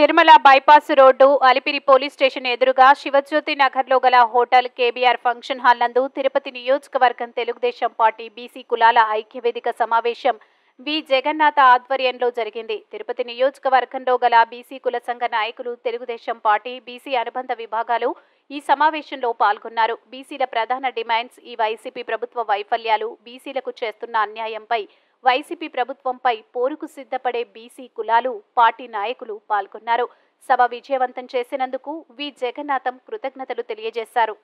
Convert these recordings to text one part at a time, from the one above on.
Tirumala bypass road Alipiri police station ఎదురుగా శివజ్యోతి నగర్లో గల హోటల్ కేబీఆర్ ఫంక్షన్ హాల్ నందు తిరుపతి నియోజకవర్గం తెలుగుదేశం పార్టీ బీసీ కులాల ఐక్యవేదిక సమావేశం వి జగన్నాథ ఆధ్వర్యంలో జరిగింది. తిరుపతి నియోజకవర్గంలో గల బీసీ కుల సంఘ నాయకులు, తెలుగుదేశం పార్టీ బీసీ అనుబంధ విభాగాలు ఈ సమావేశంలో పాల్గొన్నారు. బీసీల ప్రధాన డిమాండ్స్, ఈ వైసీపీ ప్రభుత్వ వైఫల్యాలు, బీసీలకు చేస్తున్న అన్యాయంపై, వైసీపీ ప్రభుత్వంపై పోరుకు సిద్ధపడే బీసీ కులాలు, పార్టీ నాయకులు పాల్గొన్నారు. సభ విజయవంతం చేసినందుకు వి జగన్నాథం కృతజ్ఞతలు తెలియజేశారు.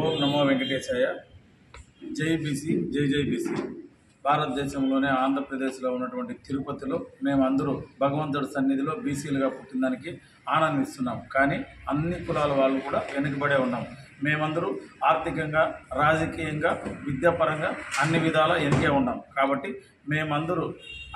ఓం నమో వెంకటేశాయ. జై బీసీ, జై జై బీసీ. భారతదేశంలోనే ఆంధ్రప్రదేశ్లో ఉన్నటువంటి తిరుపతిలో మేమందరూ భగవంతుడి సన్నిధిలో బీసీలుగా పుట్టిందానికి ఆనందిస్తున్నాం. కానీ అన్ని కులాల వాళ్ళు కూడా వెనుకబడే ఉన్నాం. మేమందరూ ఆర్థికంగా, రాజకీయంగా, విద్యాపరంగా అన్ని విధాలా వెనుకే ఉన్నాం. కాబట్టి మేమందరూ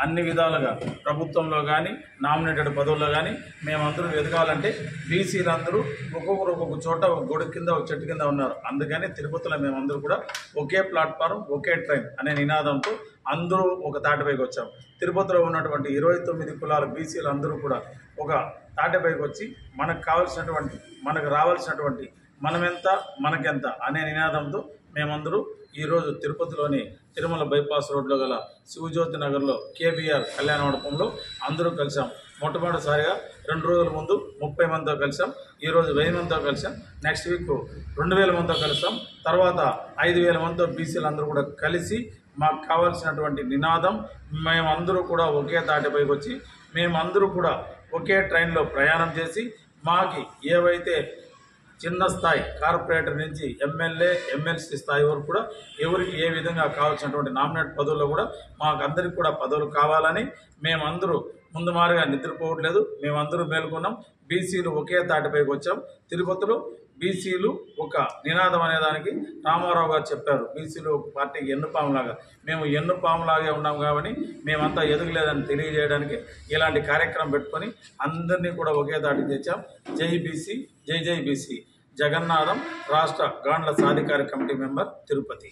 అన్ని విధాలుగా ప్రభుత్వంలో కానీ, నామినేటెడ్ పదవుల్లో కానీ మేమందరూ ఎదగాలంటే బీసీలందరూ ఒక్కొక్కరు ఒక్కొక్క చోట ఒక గొడుగు కింద, ఒక చెట్టు కింద ఉన్నారు. అందుకని తిరుపతిలో మేమందరూ కూడా ఒకే ప్లాట్ఫారం, ఒకే ట్రైన్ అనే నినాదంతో అందరూ ఒక తాటిపైకి వచ్చాం. తిరుపతిలో ఉన్నటువంటి 29 కులాల బీసీలు అందరూ కూడా ఒక తాటిపైకి వచ్చి మనకు కావాల్సినటువంటి, మనకు రావాల్సినటువంటి మనమెంత మనకెంత అనే నినాదంతో మేమందరూ ఈరోజు తిరుపతిలోని తిరుమల బైపాస్ రోడ్లో గల శివజ్యోతి నగర్లో కేబీఆర్ కళ్యాణ మండపంలో అందరూ కలిసాం. మొట్టమొదటిసారిగా 2 రోజుల ముందు 30 మందితో కలిసాం. ఈరోజు 1000 మందితో కలిసాం. నెక్స్ట్ వీక్ 2000 మందితో కలుస్తాం. తర్వాత 5000 మందితో బీసీలు అందరూ కూడా కలిసి మాకు కావాల్సినటువంటి నినాదం, మేమందరూ కూడా ఒకే తాటిపైకి వచ్చి మేమందరూ కూడా ఒకే ట్రైన్లో ప్రయాణం చేసి మాకి ఏవైతే చిన్న స్థాయి కార్పొరేటర్ నుంచి ఎమ్మెల్యే, ఎమ్మెల్సీ స్థాయి వరకు కూడా ఎవరికి ఏ విధంగా కావాల్సినటువంటి నామినేట్ పదవుల్లో కూడా మాకు అందరికి కూడా పదవులు కావాలని మేమందరూ ముందు మారుగా నిద్రపోవట్లేదు. మేమందరూ మేల్కొన్నాం. బీసీలు ఒకే తాటిపైకి వచ్చాం. తిరుపతిలో బీసీలు ఒక నినాదం అనేదానికి రామారావు గారు చెప్పారు, బీసీలు ఒక పార్టీకి ఎన్నుపాములాగా. మేము ఎన్నుపాములాగే ఉన్నాం కాబట్టి మేమంతా ఎదగలేదని తెలియజేయడానికి ఇలాంటి కార్యక్రమం పెట్టుకొని అందరినీ కూడా ఒకే తాటికి తెచ్చాం. జై బీసీ, జై జై బీసీ. జగన్నాథం, రాష్ట్ర గాండ్ల సాధికార కమిటీ మెంబర్, తిరుపతి.